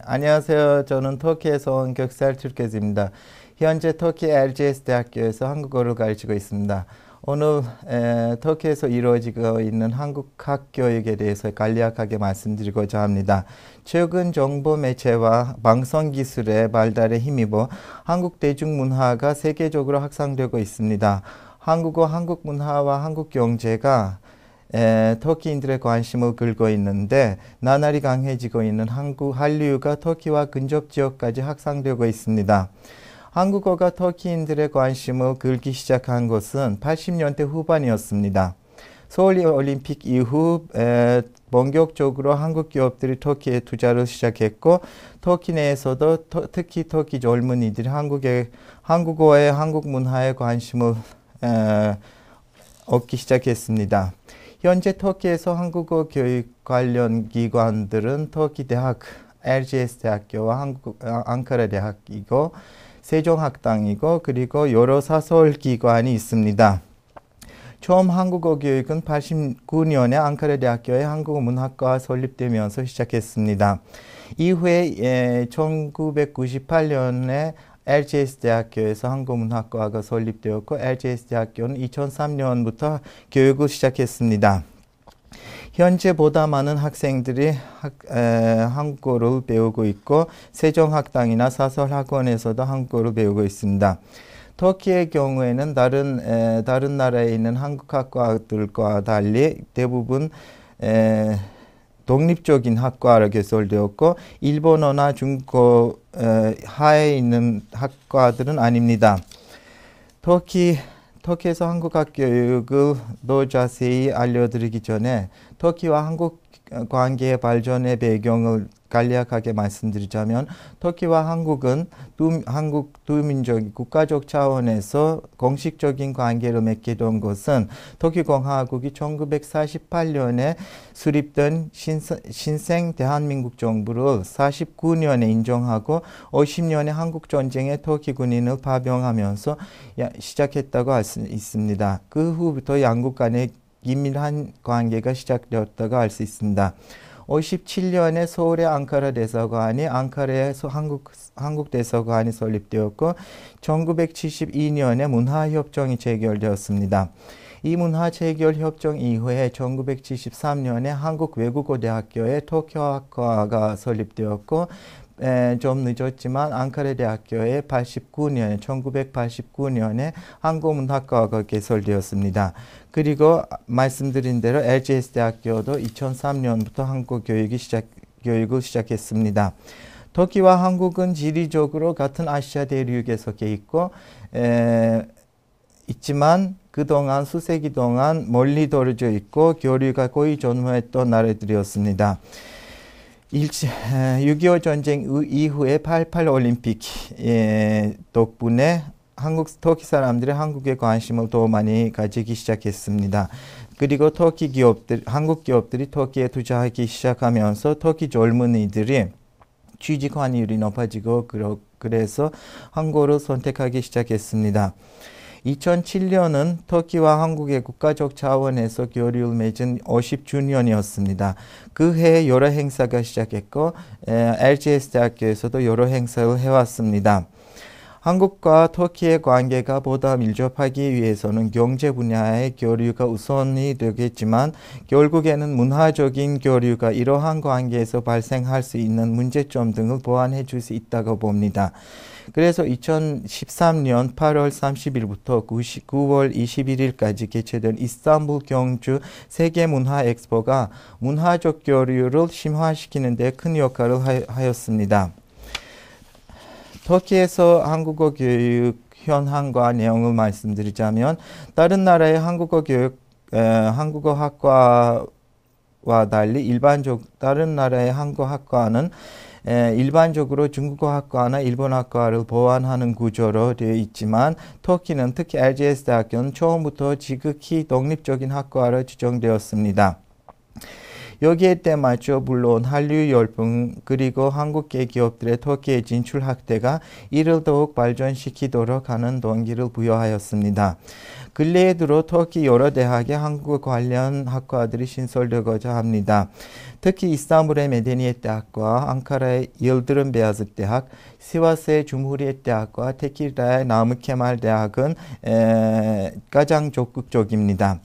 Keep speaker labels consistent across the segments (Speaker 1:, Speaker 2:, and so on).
Speaker 1: 안녕하세요. 저는 터키에서 온 격살 türkez입니다. 현재 터키 LGS 대학교에서 한국어를 가르치고 있습니다. 오늘 터키에서 이루어지고 있는 한국 학교육에 대해서 간략하게 말씀드리고자 합니다. 최근 정보 매체와 방송 기술의 발달에 힘입어 한국 대중문화가 세계적으로 확산되고 있습니다. 한국어, 한국 문화와 한국 경제가 터키인들의 관심을 끌고 있는데 나날이 강해지고 있는 한류가 터키와 근접 지역까지 확산되고 있습니다. 한국어가 터키인들의 관심을 끌기 시작한 것은 80년대 후반이었습니다. 서울올림픽 이후 본격적으로 한국 기업들이 터키에 투자를 시작했고 터키 내에서도 특히 터키 젊은이들이 한국어에 한국 문화에 관심을 얻기 시작했습니다. 현재 터키에서 한국어 교육 관련 기관들은 터키 대학, LGS 대학교와 앙카라 대학이고 세종학당이고 그리고 여러 사설 기관이 있습니다. 처음 한국어 교육은 89년에 앙카라 대학교의 한국어 문학과가 설립되면서 시작했습니다. 이후에 1998년에 LGS 대학교에서 한국문학과가 설립되었고 LGS 대학교는 2003년부터 교육을 시작했습니다. 현재 보다 많은 학생들이 한국어를 배우고 있고 세종학당이나 사설학원에서도 한국어를 배우고 있습니다. 터키의 경우에는 다른 나라에 있는 한국학과들과 달리 대부분 독립적인 학과로 개설되었고 일본어나 중국어 하에 있는 학과들은 아닙니다. 터키에서 한국학 교육을 더 자세히 알려드리기 전에 터키와 한국 관계의 발전의 배경을 간략하게 말씀드리자면 터키와 한국은 두 민족이 국가적 차원에서 공식적인 관계를 맺게 된 것은 터키 공화국이 1948년에 수립된 신생 대한민국 정부를 49년에 인정하고 50년에 한국 전쟁에 터키 군인을 파병하면서 시작했다고 할 수 있습니다. 그 후부터 양국 간의 긴밀한 관계가 시작되었다고 할 수 있습니다. 57년에 서울의 앙카라 대사관이 앙카라의 한국 대사관이 설립되었고 1972년에 문화협정이 체결되었습니다. 이 문화체결협정 이후에 1973년에 한국외국어대학교의 터키어학과가 설립되었고 좀 늦었지만 앙카라 대학교에 1989년에 한국문학과가 개설되었습니다. 그리고 말씀드린 대로 LGS 대학교도 2003년부터 한국 교육을 시작했습니다. 터키와 한국은 지리적으로 같은 아시아 대륙에 속해 있지만 그동안 수세기 동안 멀리 떨어져 있고 교류가 거의 전무했던 나라들이었습니다. 6.25 전쟁 이후에 88 올림픽 덕분에 터키 사람들이 한국에 관심을 더 많이 가지기 시작했습니다. 그리고 한국 기업들이 터키에 투자하기 시작하면서 터키 젊은이들이 취직 환율이 높아지고 그래서 한국어를 선택하기 시작했습니다. 2007년은 터키와 한국의 국가적 차원에서 교류를 맺은 50주년이었습니다. 그 해에 여러 행사가 시작했고 LGS 대학교에서도 여러 행사를 해왔습니다. 한국과 터키의 관계가 보다 밀접하기 위해서는 경제 분야의 교류가 우선이 되겠지만 결국에는 문화적인 교류가 이러한 관계에서 발생할 수 있는 문제점 등을 보완해 줄 수 있다고 봅니다. 그래서 2013년 8월 30일부터 9월 21일까지 개최된 이스탄불 경주 세계문화 엑스포가 문화적 교류를 심화시키는 데 큰 역할을 하였습니다. 터키에서 한국어 교육 현황과 내용을 말씀드리자면 다른 나라의 한국어 학과와 달리 다른 나라의 한국어 학과는 일반적으로 중국어 학과나 일본 학과를 보완하는 구조로 되어 있지만 터키는 특히 LGS 대학교는 처음부터 지극히 독립적인 학과로 지정되었습니다. 여기에 때 맞춰 물론 한류 열풍 그리고 한국계 기업들의 터키의 진출 확대가 이를 더욱 발전시키도록 하는 동기를 부여하였습니다. 근래에 들어 터키 여러 대학에 한국 관련 학과들이 신설되고자 합니다. 특히 이스탄불의 메데니엣 대학과 앙카라의 일드름 베야즈 대학, 시와스의 줌후리엣 대학과 테키라의 나무케말 대학은 가장 적극적입니다.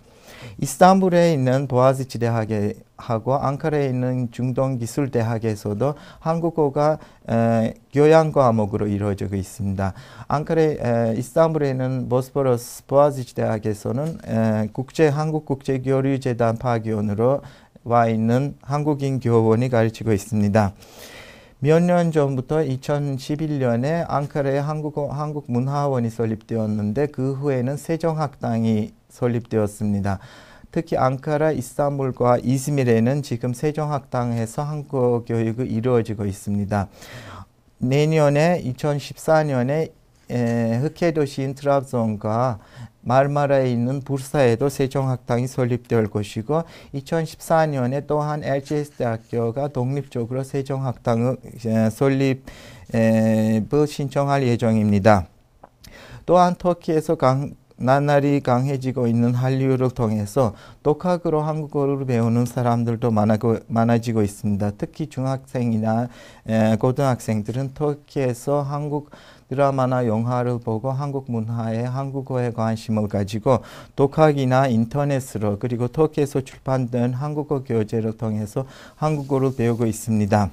Speaker 1: 이스탄불에 있는 보아즈치 대학하고 앙카라에 있는 중동기술대학에서도 한국어가 교양 과목으로 이루어지고 있습니다. 이스탄불에 있는 보스포러스 보아즈치 대학에서는 한국국제교류재단 파견으로 와 있는 한국인 교원이 가르치고 있습니다. 몇 년 전부터 2011년에 앙카라에 한국문화원이 설립되었는데 그 후에는 세종학당이 설립되었습니다. 특히 앙카라, 이스탄불과 이즈밀에는 지금 세종학당에서 한국어 교육이 이루어지고 있습니다. 내년에 2014년에 흑해도시인 트랍존과 말마라에 있는 부르사에도 세종학당이 설립될 것이고 2014년에 또한 LGS 대학교가 독립적으로 세종학당의 설립을 신청할 예정입니다. 또한 터키에서 나날이 강해지고 있는 한류를 통해서 독학으로 한국어를 배우는 사람들도 많아지고 있습니다. 특히 중학생이나 고등학생들은 터키에서 한국 드라마나 영화를 보고 한국 문화에 한국어에 관심을 가지고 독학이나 인터넷으로 그리고 터키에서 출판된 한국어 교재를 통해서 한국어를 배우고 있습니다.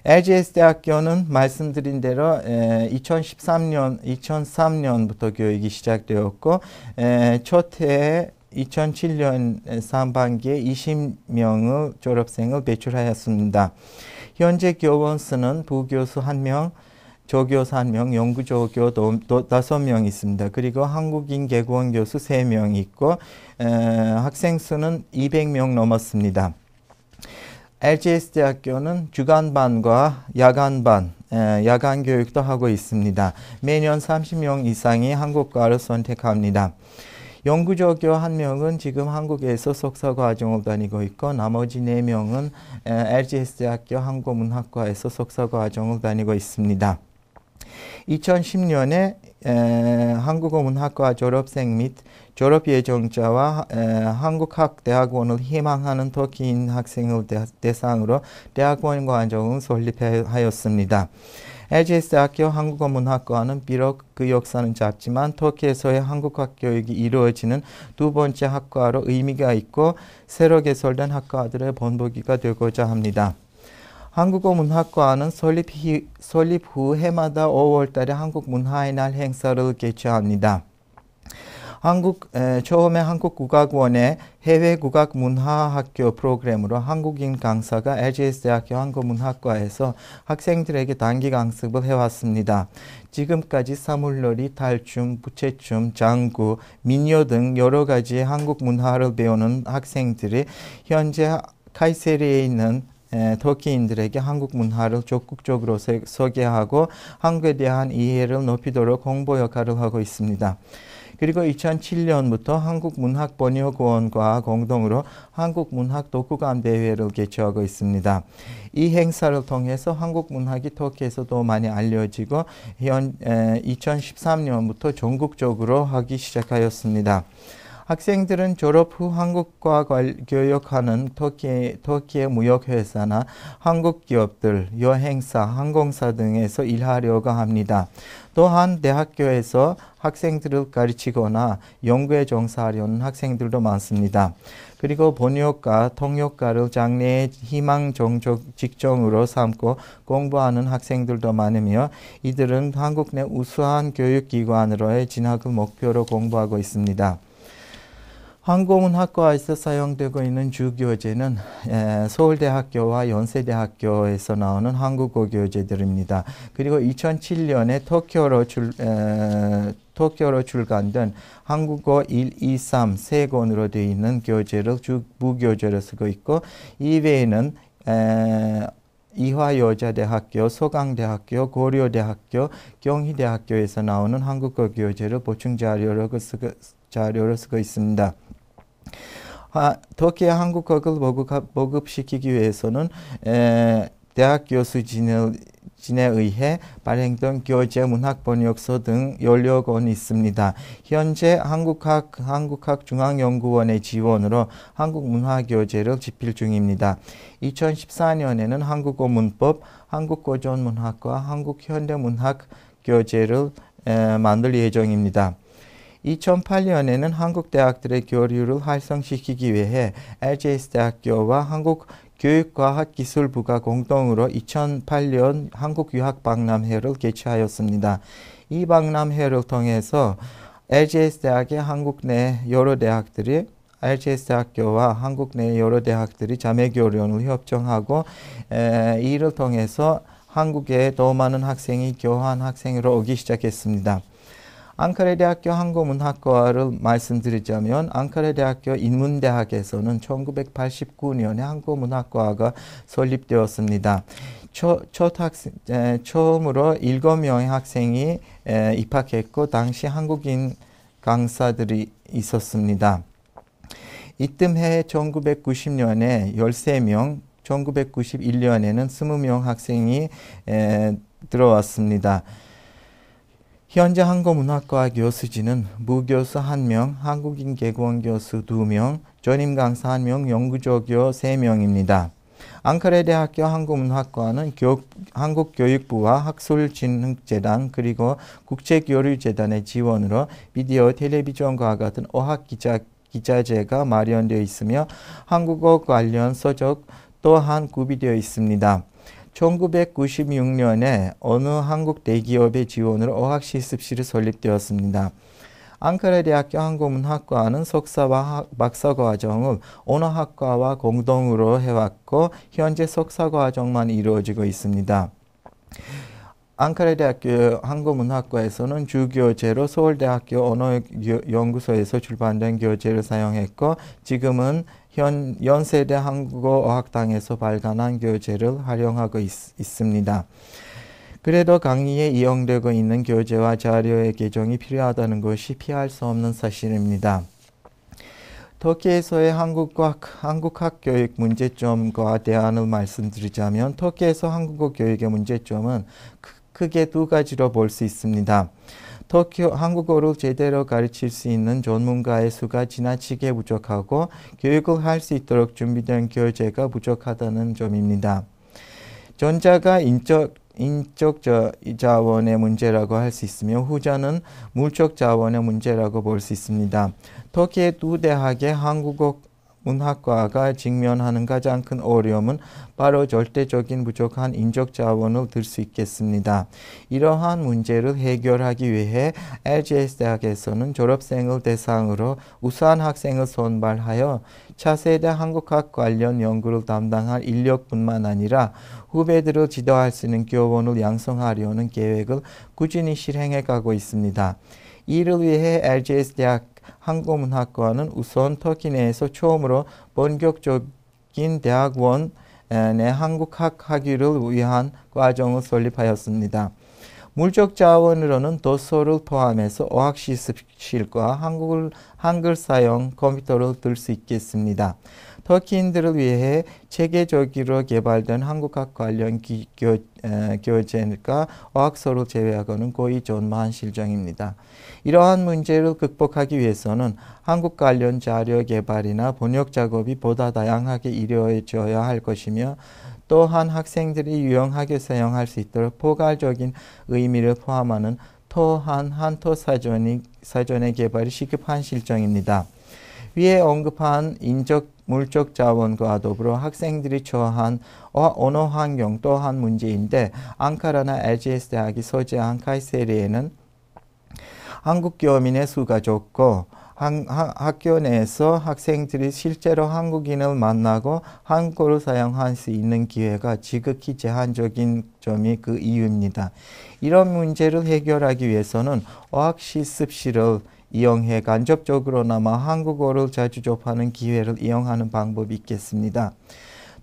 Speaker 1: LGS 대학교는 말씀드린 대로 2003년부터 교육이 시작되었고 첫 해에 2007년 상반기에 20명의 졸업생을 배출하였습니다. 현재 교원 수는 부교수 1명, 조교사 1명, 연구조교 5명 있습니다. 그리고 한국인 개원 교수 3명 있고 학생 수는 200명 넘었습니다. LGS 대학교는 주간반과 야간반, 야간 교육도 하고 있습니다. 매년 30명 이상이 한국과를 선택합니다. 연구조교 1명은 지금 한국에서 석사과정을 다니고 있고 나머지 4명은 LGS 대학교 한국문학과에서 석사과정을 다니고 있습니다. 2010년에 한국어 문학과 졸업생 및 졸업 예정자와 한국학대학원을 희망하는 터키인 학생을 대상으로 대학원 과정을 설립하였습니다. LGS 대학교 한국어 문학과는 비록 그 역사는 짧지만 터키에서의 한국학 교육이 이루어지는 두 번째 학과로 의미가 있고 새로 개설된 학과들의 본보기가 되고자 합니다. 한국어 문학과는 설립 후 해마다 5월 달에 한국 문화의 날 행사를 개최합니다. 처음에 한국국악원의 해외국악문화학교 프로그램으로 한국인 강사가 LGS 대학교 한국문학과에서 학생들에게 단기 강습을 해왔습니다. 지금까지 사물놀이, 탈춤, 부채춤, 장구, 민요 등 여러 가지 한국 문화를 배우는 학생들이 현재 카이세리에 있는 터키인들에게 한국 문화를 적극적으로 소개하고 한국에 대한 이해를 높이도록 홍보 역할을 하고 있습니다. 그리고 2007년부터 한국문학번역원과 공동으로 한국문학 독후감 대회를 개최하고 있습니다. 이 행사를 통해서 한국문학이 터키에서도 많이 알려지고 2013년부터 전국적으로 하기 시작하였습니다. 학생들은 졸업 후 한국과 교역하는 터키의 무역회사나 한국 기업들, 여행사, 항공사 등에서 일하려고 합니다. 또한 대학교에서 학생들을 가르치거나 연구에 종사하려는 학생들도 많습니다. 그리고 번역가, 통역가를 장래의 희망 직종으로 삼고 공부하는 학생들도 많으며 이들은 한국 내 우수한 교육기관으로의 진학을 목표로 공부하고 있습니다. 한국문학과에서 사용되고 있는 주교재는 서울대학교와 연세대학교에서 나오는 한국어 교재들입니다. 그리고 2007년에 터키어로 출간된 한국어 1, 2, 3 세 권으로 되어 있는 교재를 무교재로 쓰고 있고 이외에는 이화여자대학교, 서강대학교, 고려대학교, 경희대학교에서 나오는 한국어 교재를 보충 자료로 쓰고 있습니다. 터키의 한국어를 보급시키기 위해서는 대학교 수준을 진에 의해 발행된 교재, 문학 번역서 등 16권 있습니다. 현재 한국학중앙연구원의 지원으로 한국문화교재를 집필 중입니다. 2014년에는 한국어 문법, 한국고전문학과 한국현대문학 교재를 만들 예정입니다. 2008년에는 한국 대학들의 교류를 활성시키기 위해 LGS 대학교와 한국교육과학기술부가 공동으로 2008년 한국유학박람회를 개최하였습니다. 이 박람회를 통해서 LGS 대학의 한국 내 여러 대학들이 LGS 대학교와 한국 내 여러 대학들이 자매교련을 협정하고 이를 통해서 한국에 더 많은 학생이 교환 학생으로 오기 시작했습니다. 앙카레 대학교 한국문학과를 말씀드리자면 앙카레 대학교 인문대학에서는 1989년에 한국문학과가 설립되었습니다. 처음으로 7명의 학생이 입학했고 당시 한국인 강사들이 있었습니다. 이듬해 1990년에 13명, 1991년에는 20명 학생이 들어왔습니다. 현재 한국문학과 교수진은 무교수 1명, 한국인 개공 교수 2명, 전임 강사 1명, 연구조교 3명입니다. 앙카레 대학교 한국문학과는 한국교육부와 학술진흥재단 그리고 국제교류재단의 지원으로 비디오, 텔레비전과 같은 어학기자재가 마련되어 있으며 한국어 관련 서적 또한 구비되어 있습니다. 1996년에 어느 한국 대기업의 지원으로 어학실습실이 설립되었습니다. 앙카레 대학교 한국문학과는 석사와 박사과정을 언어학과와 공동으로 해왔고 현재 석사과정만 이루어지고 있습니다. 앙카레 대학교 한국문학과에서는 주교재로 서울대학교 언어연구소에서 출판된 교재를 사용했고 지금은 연세대 한국어어학당에서 발간한 교재를 활용하고 있습니다. 그래도 강의에 이용되고 있는 교재와 자료의 개정이 필요하다는 것이 피할 수 없는 사실입니다. 터키에서의 한국학 교육 문제점과 대안을 말씀드리자면 터키에서 한국어 교육의 문제점은 크게 2가지로 볼 수 있습니다. 터키 한국어를 제대로 가르칠 수 있는 전문가의 수가 지나치게 부족하고 교육을 할 수 있도록 준비된 교재가 부족하다는 점입니다. 전자가 인적 자원의 문제라고 할 수 있으며 후자는 물적 자원의 문제라고 볼 수 있습니다. 터키의 2대학의 한국어 문학과가 직면하는 가장 큰 어려움은 바로 절대적인 부족한 인적 자원을 들 수 있겠습니다. 이러한 문제를 해결하기 위해 LGS 대학에서는 졸업생을 대상으로 우수한 학생을 선발하여 차세대 한국학 관련 연구를 담당할 인력뿐만 아니라 후배들을 지도할 수 있는 교원을 양성하려는 계획을 꾸준히 실행해 가고 있습니다. 이를 위해 LGS 대학 한국문학과는 우선 터키 내에서 처음으로 본격적인 대학원 내 한국학 학위를 위한 과정을 설립하였습니다. 물적 자원으로는 도서를 포함해서 어학실습실과 한글 사용 컴퓨터를 들 수 있겠습니다. 터키인들을 위해 체계적으로 개발된 한국학 관련 교재가 어학서를 제외하고는 거의 전무한 실정입니다. 이러한 문제를 극복하기 위해서는 한국 관련 자료 개발이나 번역 작업이 보다 다양하게 이루어져야 할 것이며 또한 학생들이 유용하게 사용할 수 있도록 포괄적인 의미를 포함하는 토한 한토 사전의 개발이 시급한 실정입니다. 위에 언급한 물적 자원과 더불어 학생들이 처한 언어 환경 또한 문제인데 앙카라나 LGS 대학이 소재한 카이세리에는 한국 교민의 수가 적고 학교 내에서 학생들이 실제로 한국인을 만나고 한국어를 사용할 수 있는 기회가 지극히 제한적인 점이 그 이유입니다. 이런 문제를 해결하기 위해서는 어학실습실을 이용해 간접적으로나마 한국어를 자주 접하는 기회를 이용하는 방법이 있겠습니다.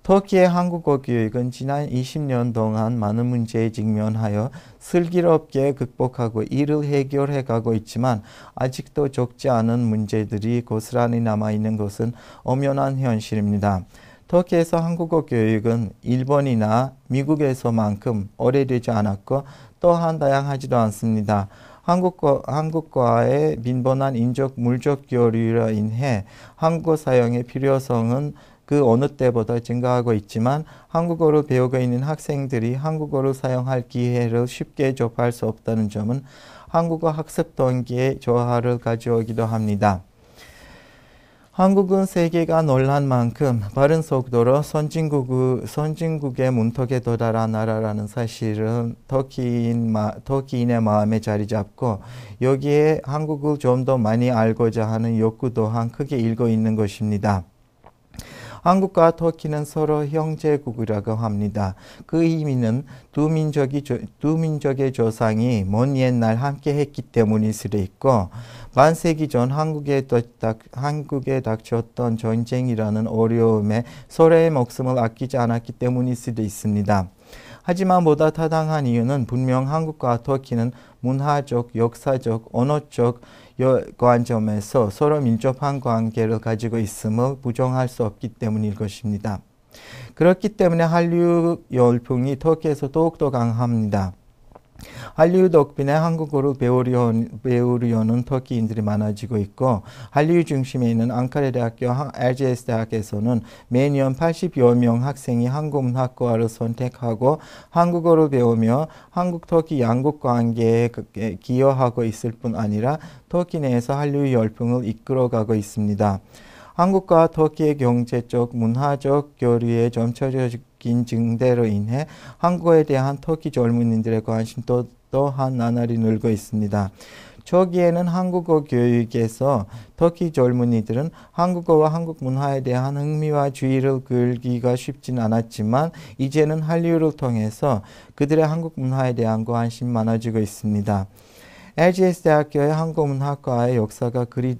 Speaker 1: 터키의 한국어 교육은 지난 20년 동안 많은 문제에 직면하여 슬기롭게 극복하고 이를 해결해 가고 있지만 아직도 적지 않은 문제들이 고스란히 남아있는 것은 엄연한 현실입니다. 터키에서 한국어 교육은 일본이나 미국에서만큼 오래되지 않았고 또한 다양하지도 않습니다. 한국과의 빈번한 인적, 물적 교류로 인해 한국어 사용의 필요성은 그 어느 때보다 증가하고 있지만 한국어를 배우고 있는 학생들이 한국어를 사용할 기회를 쉽게 접할 수 없다는 점은 한국어 학습 동기의 저하를 가져오기도 합니다. 한국은 세계가 놀란 만큼 빠른 속도로 선진국의 문턱에 도달한 나라라는 사실은 터키인의 마음에 자리 잡고 여기에 한국을 좀 더 많이 알고자 하는 욕구 또한 크게 일고 있는 것입니다. 한국과 터키는 서로 형제국이라고 합니다. 그 의미는 두 민족의 조상이 먼 옛날 함께 했기 때문일 수도 있고 반세기 전 한국에 닥쳤던 전쟁이라는 어려움에 서로의 목숨을 아끼지 않았기 때문일 수도 있습니다. 하지만 보다 타당한 이유는 분명 한국과 터키는 문화적, 역사적, 언어적 관점에서 서로 밀접한 관계를 가지고 있음을 부정할 수 없기 때문일 것입니다. 그렇기 때문에 한류 열풍이 터키에서 더욱더 강합니다. 한류 덕분에 한국어를 배우려는 터키인들이 많아지고 있고 한류 중심에 있는 앙카라 대학교 RGS 대학에서는 매년 80여 명 학생이 한국문학과를 선택하고 한국어를 배우며 한국-터키 양국 관계에 기여하고 있을 뿐 아니라 터키 내에서 한류 열풍을 이끌어가고 있습니다. 한국과 터키의 경제적, 문화적 교류의 점차적인 증대로 인해 한국어에 대한 터키 젊은이들의 관심도 또한 나날이 늘고 있습니다. 초기에는 한국어 교육에서 터키 젊은이들은 한국어와 한국 문화에 대한 흥미와 주의를 끌기가 쉽진 않았지만 이제는 한류를 통해서 그들의 한국 문화에 대한 관심이 많아지고 있습니다. RGS 대학교의 한국문학과의 역사가 그리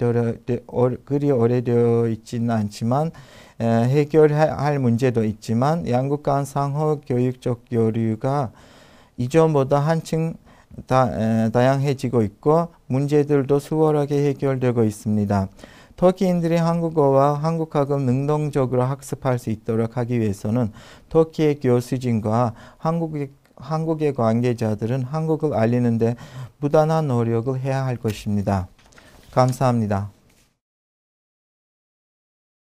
Speaker 1: 오래되어 있지는 않지만 해결할 문제도 있지만 양국 간 상호 교육적 교류가 이전보다 한층 다양해지고 있고 문제들도 수월하게 해결되고 있습니다. 터키인들이 한국어와 한국학을 능동적으로 학습할 수 있도록 하기 위해서는 터키의 교수진과 한국의 관계자들은 한국을 알리는 데 부단한 노력을 해야 할 것입니다. 감사합니다.